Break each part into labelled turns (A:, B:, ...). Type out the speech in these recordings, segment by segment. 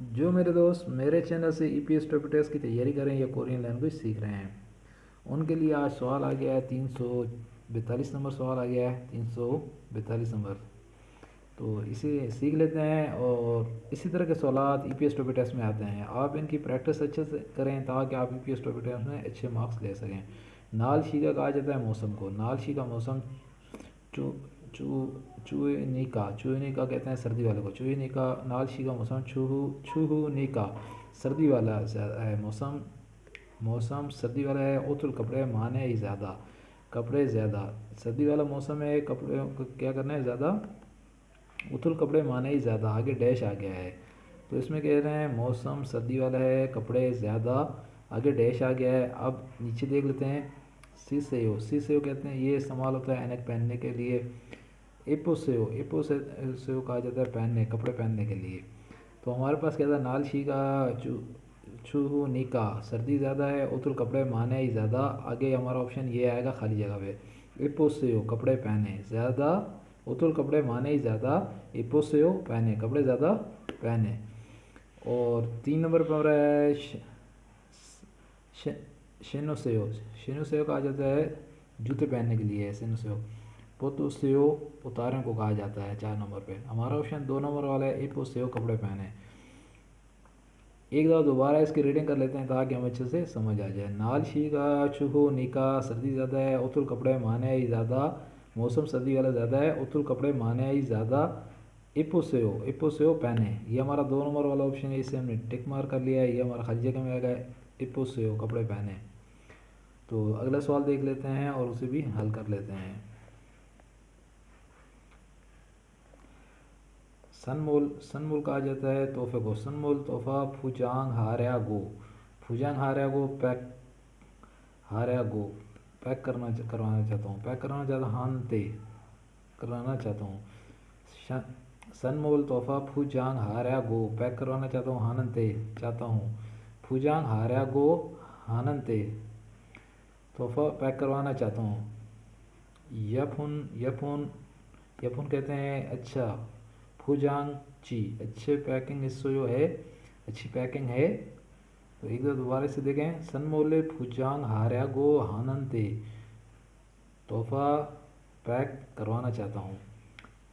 A: जो मेरे दोस्त मेरे चैनल से ईपीएस टॉपिक टेस्ट की तैयारी कर रहे हैं या कोरियन लैंग्वेज सीख रहे हैं, उनके लिए आज सवाल आ गया है 342 नंबर सवाल आ गया है 342 नंबर। तो इसे सीख लेते हैं और इसी तरह के सवाल ईपीएस टॉपिक टेस्ट में आते हैं। आप इनकी प्रैक्टिस अच्छे से करें ताकि आप ईपीएस टॉपिक टेस्ट में अच्छे मार्क्स ले सकें। नाल शीगा कहा जाता है मौसम को। नाल शीगा मौसम चू चू चुएनिका कहते हैं सर्दी वाले को। चुएनिका नालशी का मौसम छूहू सर्दी वाला है मौसम। मौसम सर्दी वाला है। उतुल कपड़े माने ही ज़्यादा, कपड़े ज़्यादा। सर्दी वाला मौसम है, कपड़े को क्या करना है ज़्यादा। उतुल कपड़े माने ही ज़्यादा, आगे डैश आ गया है। तो इसमें कह रहे हैं मौसम सर्दी वाला है, कपड़े ज़्यादा, आगे डैश आ गया है। अब नीचे देख लेते हैं। सी से हो कहते हैं, ये इस्तेमाल होता है ऐनक पहनने के लिए। एपो से कहा जाता है पहनने, कपड़े पहनने के लिए। तो हमारे पास क्या था, नाल शी का छू निका सर्दी ज़्यादा है, उतुल कपड़े माने ही ज़्यादा। आगे हमारा ऑप्शन ये आएगा खाली जगह पे। एपो से हो कपड़े पहने ज़्यादा, उतुल कपड़े माने ही ज़्यादा। एपो से हो पहने, कपड़े ज़्यादा पहने। और 3 नंबर पर हमारा है शेनो से हो कहा जाता है जूते पहनने के लिए, शेनो से हो। पोतो सेओ उतारने को कहा जाता है 4 नंबर पे। हमारा ऑप्शन 2 नंबर वाला है एपो सेओ कपड़े पहने। एक दफ़ा दोबारा इसकी रीडिंग कर लेते हैं ताकि हमें अच्छे से समझ आ जाए। नाल शी का चुहो निका सर्दी ज़्यादा है, उतुल कपड़े माने ही ज़्यादा। मौसम सर्दी वाला ज़्यादा है, उतुल कपड़े माने ही ज़्यादा। इपो सेओ पहने, ये हमारा 2 नंबर वाला ऑप्शन है, इसे हमने टिक मार कर लिया है। ये हमारा खाली जगह में आ गया। इपो सेओ कपड़े पहने। तो अगला सवाल देख लेते हैं और उसे भी हल कर लेते हैं। सनमूल कहा जाता है तोहफे को। सनमूल तोहफा फुजांग हार्या गो। फुजांग हार्या गो पैक करवाना चाहता हूँ। पैक करवाना चाहता हूँ, हानते कराना चाहता हूँ। सनमूल तोहफा फुजांग हार्या गो पैक करवाना चाहता हूँ, हानते चाहता हूँ। फुजांग हार्या गो हानते तोहफा पैक करवाना चाहता हूँ। यफुन यफुन यफुन कहते हैं अच्छा। फुजांग ची अच्छे पैकिंग हिस्सों है, अच्छी पैकिंग है। तो एक दो दोबारा से देखें। सनमोले फुजांग हार्या गो हाननते तोहफा पैक करवाना चाहता हूँ।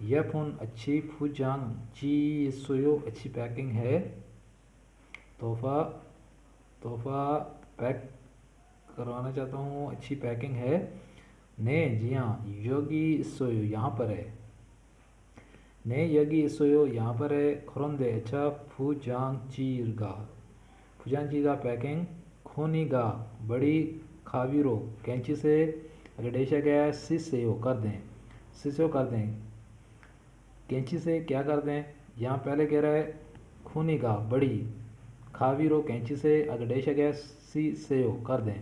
A: यह फ़ोन अच्छी फुजांग ची हिस्सों अच्छी पैकिंग है। तोहफा तोहफा पैक करवाना चाहता हूँ, अच्छी पैकिंग है। ने जी हाँ, योगी सोयो यहाँ पर है। ने यगी सोयो यहाँ पर है। खुरंदे अच्छा फुजांग चीरगा, फुजांग चीरगा पैकिंग। खोनीगा बड़ी खावीरो कैंची से अगर डेशा गया है। सिसेयो कर दें, सिसेयो कर दें, कैंची से क्या कर दें। यहाँ पहले कह रहा है खूनीगा बड़ी, खावीरो कैंची से अगर डेशा गया सिसेयो कर दें।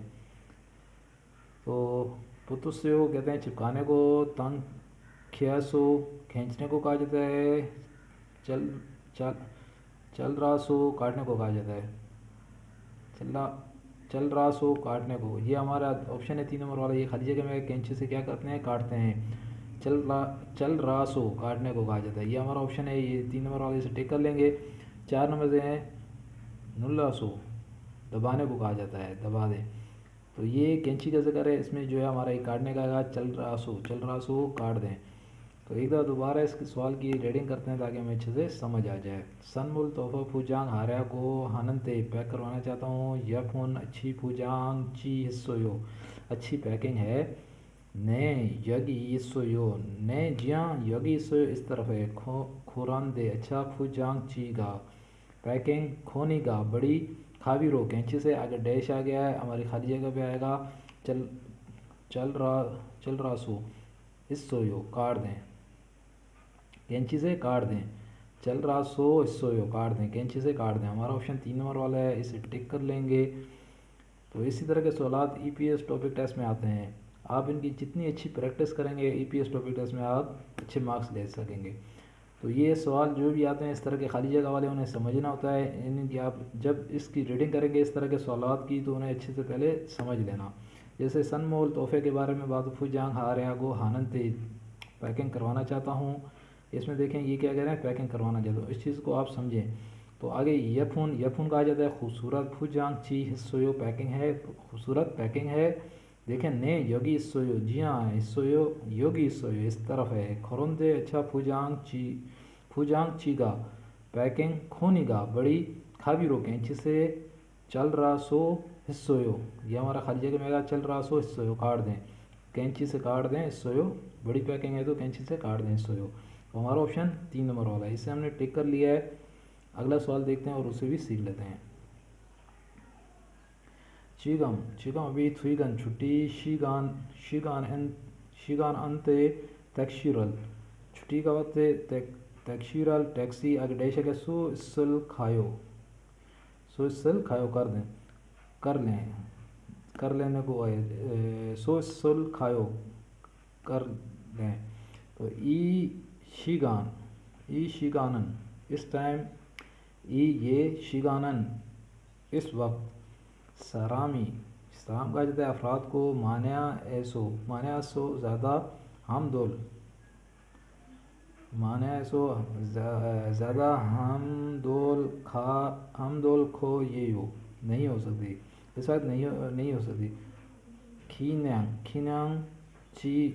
A: तो पुतुस्यो कहते हैं चिपकाने को। तंग खियासो खींचने को कहा जाता है। चल चल चल रहा सो काटने को कहा जाता है। चल चल रहा सो काटने को, ये हमारा ऑप्शन है 3 नंबर वाला। ये खाली जगह में कैंची से क्या करते हैं, काटते हैं। चल रहा सो काटने को कहा जाता है, ये हमारा ऑप्शन है। ये 3 नंबर वाले से टिक कर लेंगे। 4 नंबर से हैं नुल्ला सो दबाने को कहा जाता है, दबा दें। तो ये कैंची का जिक्र है, इसमें जो है हमारा ये काटने का आएगा। चल रहा सो काट दें। तो एक बार दोबारा इस सवाल की रीडिंग करते हैं ताकि हमें अच्छे से समझ आ जाए। सनमुल तोहफा फूजांग हार्या को हाननते पैक करवाना चाहता हूँ। यह फ़ोन अच्छी फूजांग ची हिस्सोयो अच्छी पैकिंग है। ने यगी हिस्सोयो ने जिया यगी हिस्सोयो इस तरफ है। खुरान दे अच्छा फूजांग ची गा पैकिंग। खोनी गा बड़ी खावीरो कैंची से आगे डैश आ गया है, हमारी खाली जगह पे आएगा। चल चल रहा सो हिस्सोयो काट दें, कैंची से काट दें। चल रहा सो हिस्सों काट दें, कैंची से काट दें, हमारा ऑप्शन 3 नंबर वाला है, इसे टिक कर लेंगे। तो इसी तरह के सवाल ईपीएस टॉपिक टेस्ट में आते हैं। आप इनकी जितनी अच्छी प्रैक्टिस करेंगे ईपीएस टॉपिक टेस्ट में आप अच्छे मार्क्स ले सकेंगे। तो ये सवाल जो भी आते हैं इस तरह के खाली जगह वाले, उन्हें समझना होता है। इनकी आप जब इसकी रीडिंग करेंगे इस तरह के सवाल की, तो उन्हें अच्छे से पहले समझ लेना। जैसे सनमोल तोहफे के बारे में बात, फुजांग हार गो हानन तेज पैकिंग करवाना चाहता हूँ। इसमें देखें ये क्या कह रहे हैं, पैकिंग करवाना चाहता हूँ, इस चीज़ को आप समझें। तो आगे यफून, यफून कहा जाता है खूबसूरत। फुजांग ची हिस्सोयो पैकिंग है, खूबसूरत पैकिंग है। देखें ने योगी हिस्सोयो, जी हाँ हिस्सोयो योगी हिस्सोयो इस तरफ है। खरोंदे अच्छा फुजांग ची का पैकिंग खोनीगा बड़ी खाबी रोकें कैंची से चल रहा सो हिस्सोयो, ये हमारा खाली जगह में चल रहा सो हिस्सोयो काट दें, कैंची से काट दें हिस्सोयो, बड़ी पैकिंग है तो कैंची से काट दें हिस्सोयो। तो हमारा ऑप्शन 3 नंबर वाला है, इससे हमने टिक कर लिया है। अगला सवाल देखते हैं और उसे भी सीख लेते हैं। 지금 अभी थुईगन छुट्टी 시간 अंते तकशीरल, छुट्टी का वक्त तकशीरल टैक्सी आगे डैश है सो सल खायो, सो सल खायो कर दें, कर लें, कर लेने को है सो सल खायो कर लें। तो ई शीगानन इस टाइम, ये शीगानन इस वक्त। सरामी सलाम कहा जाता है अफराद को। मान्या ऐसो ज़्यादा हमदोल, मान्या ऐसो ज़्यादा हमदोल खो ये हो नहीं हो सकती, इस वक्त नहीं हो सकती। खीन्यांग ची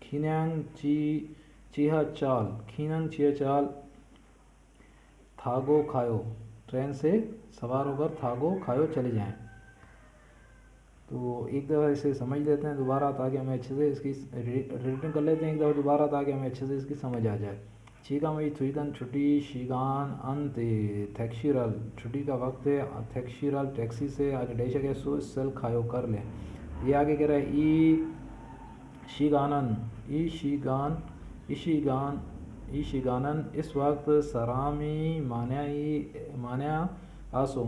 A: खीन्यांग चीहा चाल थागो खायो, ट्रेन से सवार होकर थागो खायो चले जाएं। तो एक दफ़ा इसे समझ लेते हैं दोबारा ताकि हमें अच्छे से इसकी रीडिंग कर लेते हैं एक दफ़ा दोबारा ताकि हमें अच्छे से इसकी समझ आ जाए। चीका मई थुईगन छुट्टी शीगान अंत थैक्शीरल, छुट्टी का वक्त है। थैक्शीरल टैक्सी से आगे डेश है सो सल खायो कर लें। ये आगे कह रहा है ई शीगानन इस वक्त। सरामी मान्या आसो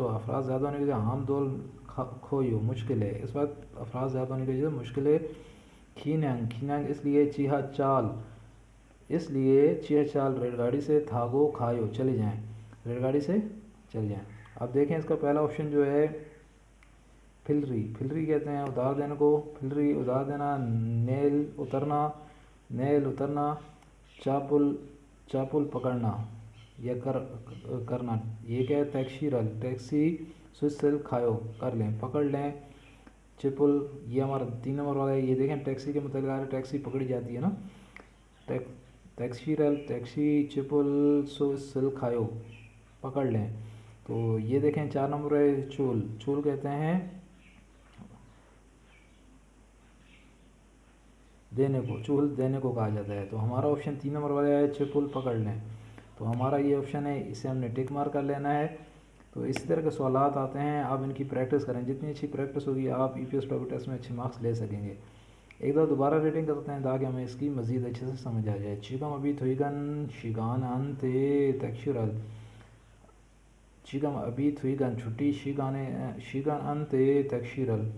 A: अफराज ज़्यादा होने के लिए हम दोल खोयो मुश्किल है, इस वक्त अफराज ज़्यादा होने के लिए मुश्किल है। खीन्यांग इसलिए चीहा चाल रेलगाड़ी से थागो खायो चले जाएं, रेलगाड़ी से चले जाएं। अब देखें इसका पहला ऑप्शन जो है फिलरी कहते हैं उतार देने को, फिलरी उतार देना। नेल उतरना। चापुल पकड़ना या करना, ये क्या है टैक्शीरल, टैक्सी सुसल खायो कर लें पकड़ लें। चिपुल ये हमारा 3 नंबर वाला है। ये देखें टैक्सी के मतलब आ रहा है टैक्सी पकड़ी जाती है ना। टैक्सीरल टैक्सी चिपुल सुसल खायो पकड़ लें। तो ये देखें 4 नंबर है चूल कहते हैं देने को, चूल देने को कहा जाता है। तो हमारा ऑप्शन 3 नंबर वाला है चिपुल पकड़ लें। तो हमारा ये ऑप्शन है, इसे हमने टिक मार कर लेना है। तो इसी तरह के सवालात आते हैं, आप इनकी प्रैक्टिस करें, जितनी अच्छी प्रैक्टिस होगी आप ईपीएस प्रॉपर्टी टेस्ट में अच्छे मार्क्स ले सकेंगे। एक दफ़ा दोबारा रीडिंग करते हैं ताकि हमें इसकी मज़ीद अच्छे से समझ आ जाए। चिकम अभी थुईगन शिगान अंते तकशीरल, चिकम अभी थुईगन छुट्टी शिगान अंते तकशीरल,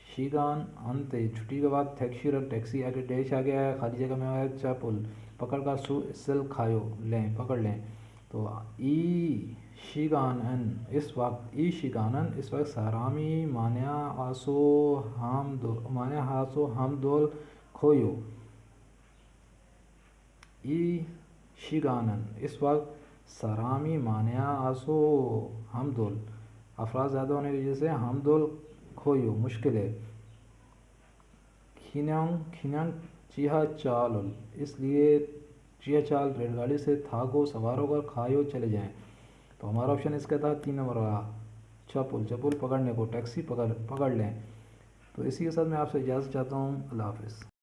A: शीगान अंते छुट्टी के बाद तकशीरल टैक्सी आगे डैश आ गया है, खाली जगह में आया चापुल पकड़ का सल खायो लें पकड़ लें। तो ई शीगानन इस वक्त सरामी मान्या हासो हम दोल खोयो। ई शीगानन इस वक्त सरामी मान्या आसो हम दोल, अफराज ज़्यादा होने की वजह से हम दोल खोयो मुश्किल है। खीन्यांग चीहा चाल, इसलिए चिया चाल रेलगाड़ी से थागो सवार होकर खायो चले जाएं। तो हमारा ऑप्शन इसका था 3 नंबर वाला चपुल पकड़ने को, टैक्सी पकड़ लें। तो इसी के साथ मैं आपसे इजाज़त चाहता हूँ। अल्लाह हाफ़िज़।